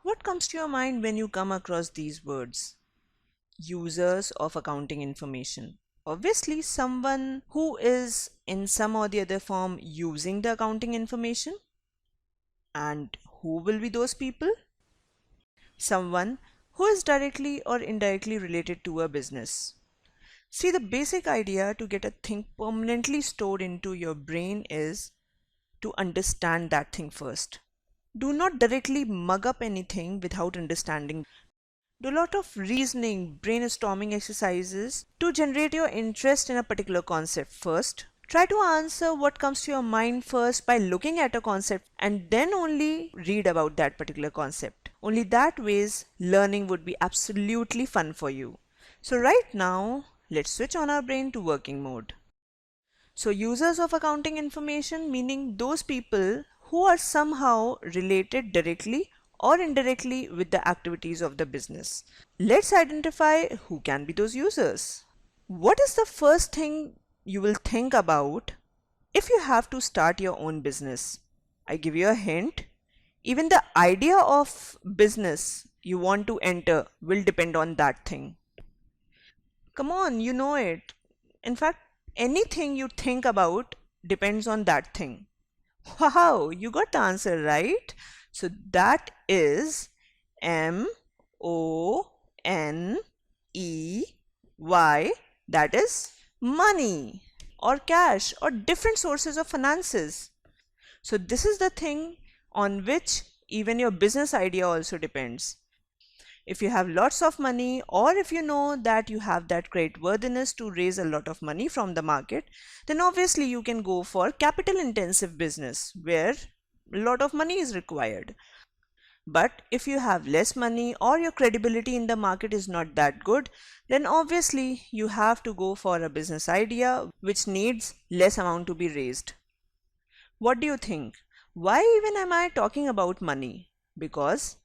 What comes to your mind when you come across these words? Users of accounting information. Obviously, someone who is in some or the other form using the accounting information. And who will be those people? Someone who is directly or indirectly related to a business. See, the basic idea to get a thing permanently stored into your brain is to understand that thing first. Do not directly mug up anything without understanding. Do a lot of reasoning, brainstorming exercises to generate your interest in a particular concept first. Try to answer what comes to your mind first by looking at a concept and then only read about that particular concept. Only that ways learning would be absolutely fun for you. So right now, let's switch on our brain to working mode. So users of accounting information meaning those people who are somehow related directly or indirectly with the activities of the business. Let's identify who can be those users. What is the first thing you will think about if you have to start your own business? I give you a hint. Even the idea of business you want to enter will depend on that thing. Come on, you know it. In fact, anything you think about depends on that thing. Wow, you got the answer right. So that is MONEY, that is money or cash or different sources of finances. So this is the thing on which even your business idea also depends. If you have lots of money or if you know that you have that creditworthiness to raise a lot of money from the market, then obviously you can go for capital intensive business where a lot of money is required. But if you have less money or your credibility in the market is not that good, then obviously you have to go for a business idea which needs less amount to be raised. What do you think? Why even am I talking about money? Because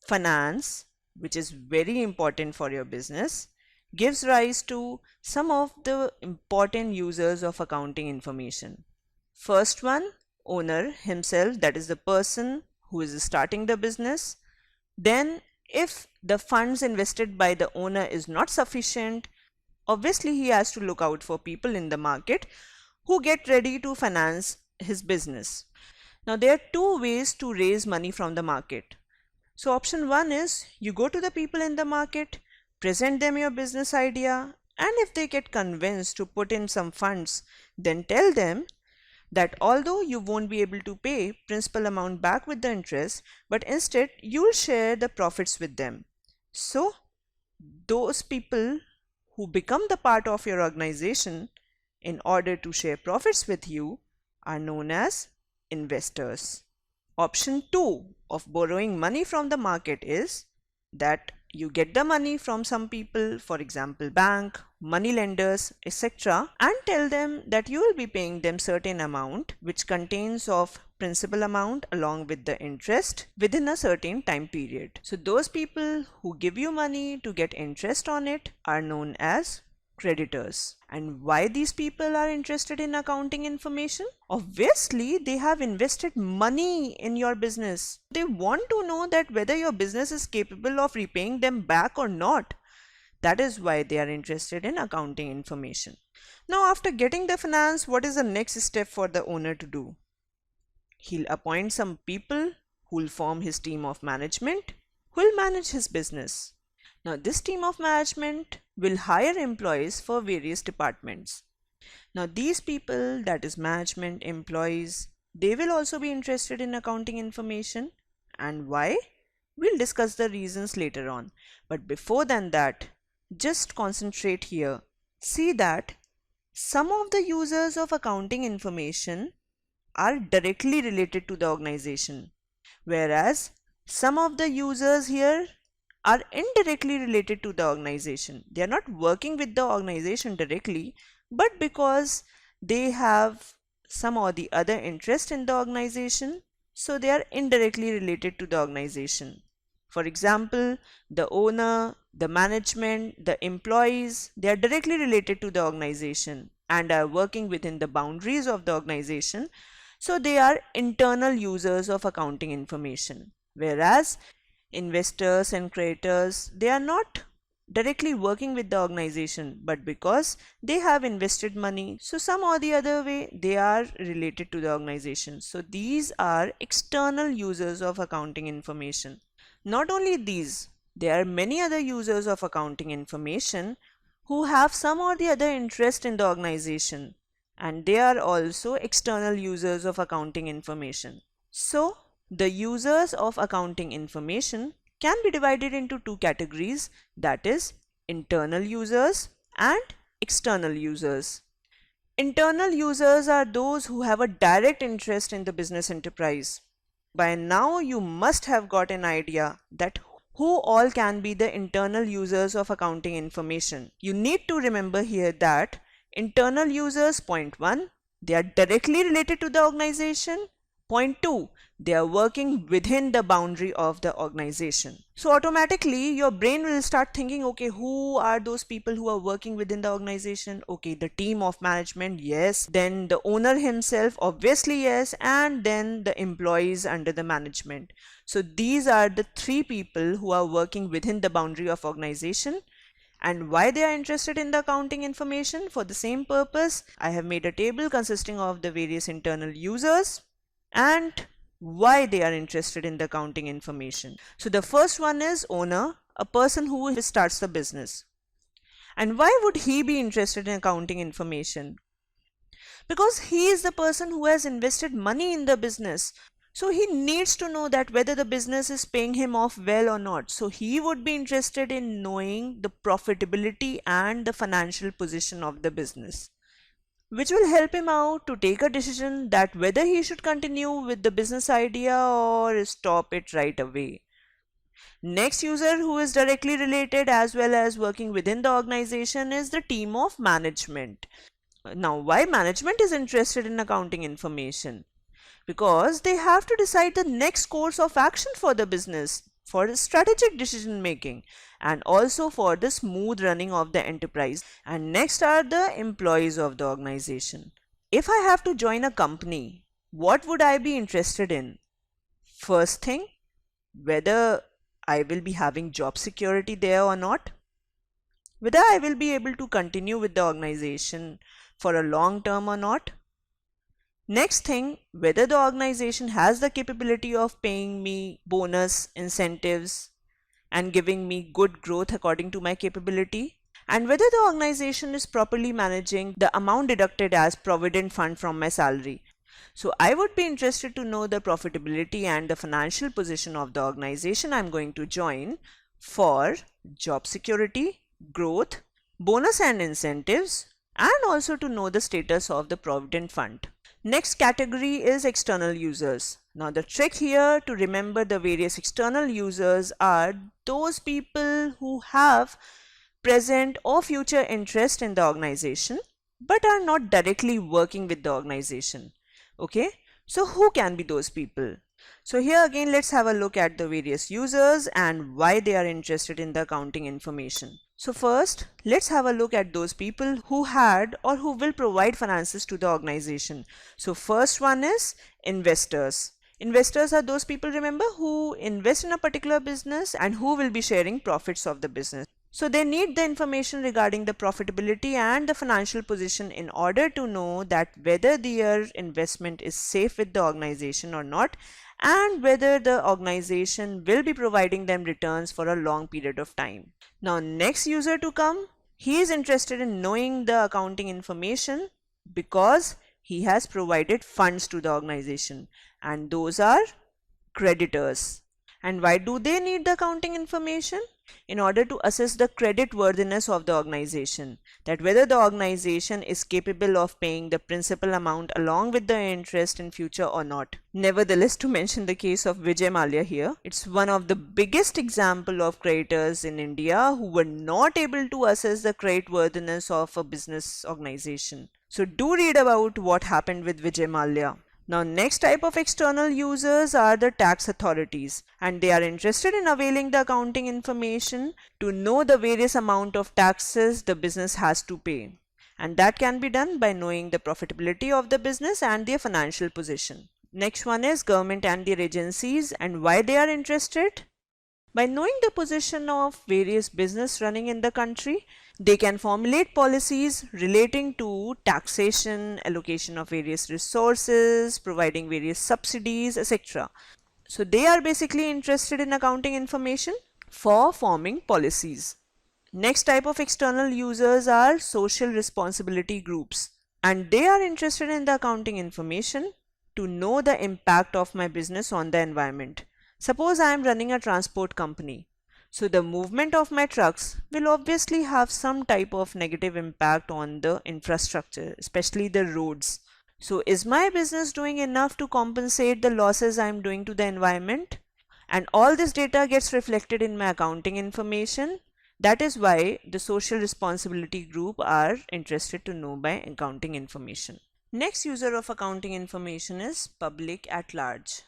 finance, which is very important for your business, gives rise to some of the important users of accounting information. First one, owner himself, that is the person who is starting the business. Then if the funds invested by the owner is not sufficient, obviously he has to look out for people in the market who get ready to finance his business. Now there are two ways to raise money from the market. So option one is you go to the people in the market, present them your business idea, and if they get convinced to put in some funds, then tell them that although you won't be able to pay principal amount back with the interest, but instead you'll share the profits with them. So those people who become the part of your organization in order to share profits with you are known as investors. Option 2 of borrowing money from the market is that you get the money from some people, for example bank, money lenders, etc., and tell them that you will be paying them certain amount which contains of principal amount along with the interest within a certain time period. So those people who give you money to get interest on it are known as creditors. And why these people are interested in accounting information? Obviously, they have invested money in your business. They want to know that whether your business is capable of repaying them back or not. That is why they are interested in accounting information. Now, after getting the finance, what is the next step for the owner to do? He'll appoint some people who will form his team of management, who will manage his business. Now, this team of management will hire employees for various departments. Now, these people, that is management, employees, they will also be interested in accounting information. And why? We'll discuss the reasons later on. But before than that, just concentrate here. See that some of the users of accounting information are directly related to the organization, whereas some of the users here are indirectly related to the organization. They are not working with the organization directly, but because they have some or the other interest in the organization, so they are indirectly related to the organization. For example, the owner, the management, the employees, they are directly related to the organization and are working within the boundaries of the organization. So they are internal users of accounting information. Whereas investors and creditors, they are not directly working with the organization, but because they have invested money, so some or the other way they are related to the organization. So these are external users of accounting information. Not only these, there are many other users of accounting information who have some or the other interest in the organization, and they are also external users of accounting information. So the users of accounting information can be divided into two categories, that is internal users and external users. Internal users are those who have a direct interest in the business enterprise. By now you must have got an idea that who all can be the internal users of accounting information. You need to remember here that internal users, point 1, they are directly related to the organization. Point 2, they are working within the boundary of the organization. So automatically your brain will start thinking, okay, who are those people who are working within the organization? Okay, the team of management, yes. Then the owner himself, obviously, yes. And then the employees under the management. So these are the three people who are working within the boundary of organization. And why they are interested in the accounting information? For the same purpose, I have made a table consisting of the various internal users and why they are interested in the accounting information. So the first one is owner, a person who starts the business. And why would he be interested in accounting information? Because he is the person who has invested money in the business. So he needs to know that whether the business is paying him off well or not. So he would be interested in knowing the profitability and the financial position of the business, which will help him out to take a decision that whether he should continue with the business idea or stop it right away. Next user who is directly related as well as working within the organization is the team of management. Now, why management is interested in accounting information? Because they have to decide the next course of action for the business, for strategic decision making, and also for the smooth running of the enterprise. And next are the employees of the organization. If I have to join a company, what would I be interested in? First thing, whether I will be having job security there or not, whether I will be able to continue with the organization for a long term or not. Next thing, whether the organization has the capability of paying me bonus, incentives, and giving me good growth according to my capability, and whether the organization is properly managing the amount deducted as provident fund from my salary. So I would be interested to know the profitability and the financial position of the organization I'm going to join for job security, growth, bonus and incentives, and also to know the status of the provident fund. Next category is external users. Now the trick here to remember the various external users are those people who have present or future interest in the organization but are not directly working with the organization. Okay, so who can be those people? So here again, let's have a look at the various users and why they are interested in the accounting information. So first, let's have a look at those people who had or who will provide finances to the organization. So first one is investors. Investors are those people, remember, who invest in a particular business and who will be sharing profits of the business. So they need the information regarding the profitability and the financial position in order to know that whether their investment is safe with the organization or not, and whether the organization will be providing them returns for a long period of time. Now next user to come, he is interested in knowing the accounting information because he has provided funds to the organization, and those are creditors. And why do they need the accounting information? In order to assess the credit worthiness of the organization, that whether the organization is capable of paying the principal amount along with the interest in future or not. Nevertheless, to mention the case of Vijay Mallya here, it's one of the biggest example of creditors in India who were not able to assess the credit worthiness of a business organization. So do read about what happened with Vijay Mallya. Now next type of external users are the tax authorities, and they are interested in availing the accounting information to know the various amount of taxes the business has to pay, and that can be done by knowing the profitability of the business and their financial position. Next one is government and their agencies and why they are interested. By knowing the position of various business running in the country, they can formulate policies relating to taxation, allocation of various resources, providing various subsidies, etc. So they are basically interested in accounting information for forming policies. Next type of external users are social responsibility groups, and they are interested in the accounting information to know the impact of my business on the environment. Suppose I am running a transport company. So the movement of my trucks will obviously have some type of negative impact on the infrastructure, especially the roads. So is my business doing enough to compensate the losses I am doing to the environment? And all this data gets reflected in my accounting information. That is why the social responsibility group are interested to know by accounting information. Next user of accounting information is public at large.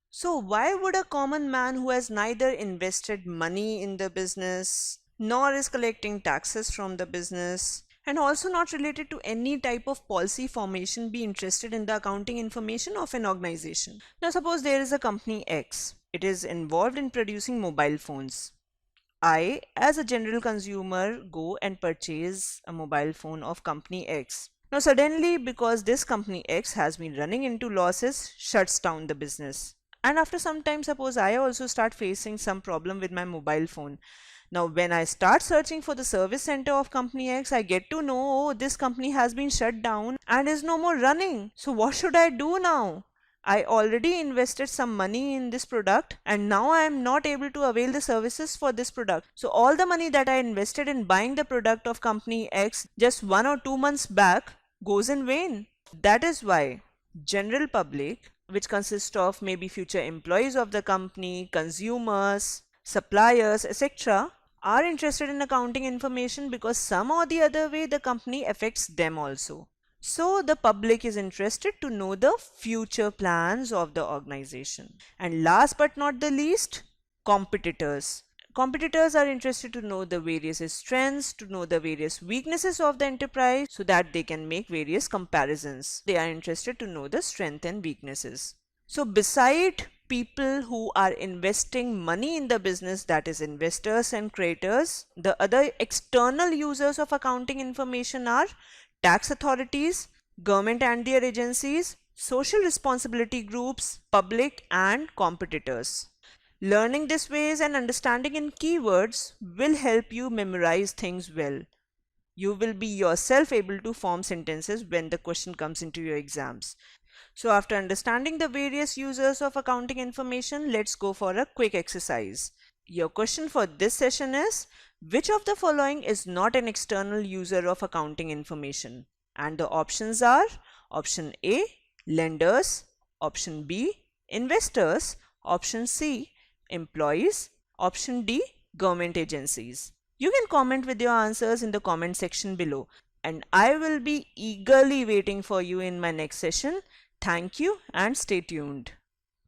So why would a common man who has neither invested money in the business nor is collecting taxes from the business and also not related to any type of policy formation be interested in the accounting information of an organization? Now suppose there is a company X. It is involved in producing mobile phones. I, as a general consumer, go and purchase a mobile phone of company X. Now suddenly, because this company X has been running into losses, shuts down the business. And after some time, suppose I also start facing some problem with my mobile phone. Now when I start searching for the service center of company X, I get to know, oh, this company has been shut down and is no more running. So what should I do now? I already invested some money in this product and now I am not able to avail the services for this product. So all the money that I invested in buying the product of company X just 1 or 2 months back goes in vain. That is why general public, which consists of maybe future employees of the company, consumers, suppliers, etc., are interested in accounting information because some or the other way the company affects them also. So the public is interested to know the future plans of the organization. And last but not the least, competitors. Competitors are interested to know the various strengths, to know the various weaknesses of the enterprise so that they can make various comparisons. They are interested to know the strength and weaknesses. So beside people who are investing money in the business, that is investors and creditors, the other external users of accounting information are tax authorities, government and their agencies, social responsibility groups, public and competitors. Learning these ways and understanding in keywords will help you memorize things well. You will be yourself able to form sentences when the question comes into your exams. So after understanding the various users of accounting information, let's go for a quick exercise. Your question for this session is, which of the following is not an external user of accounting information? And the options are option A, lenders, option B, investors, option C, employees, option D, government agencies. You can comment with your answers in the comment section below, and I will be eagerly waiting for you in my next session. Thank you and stay tuned.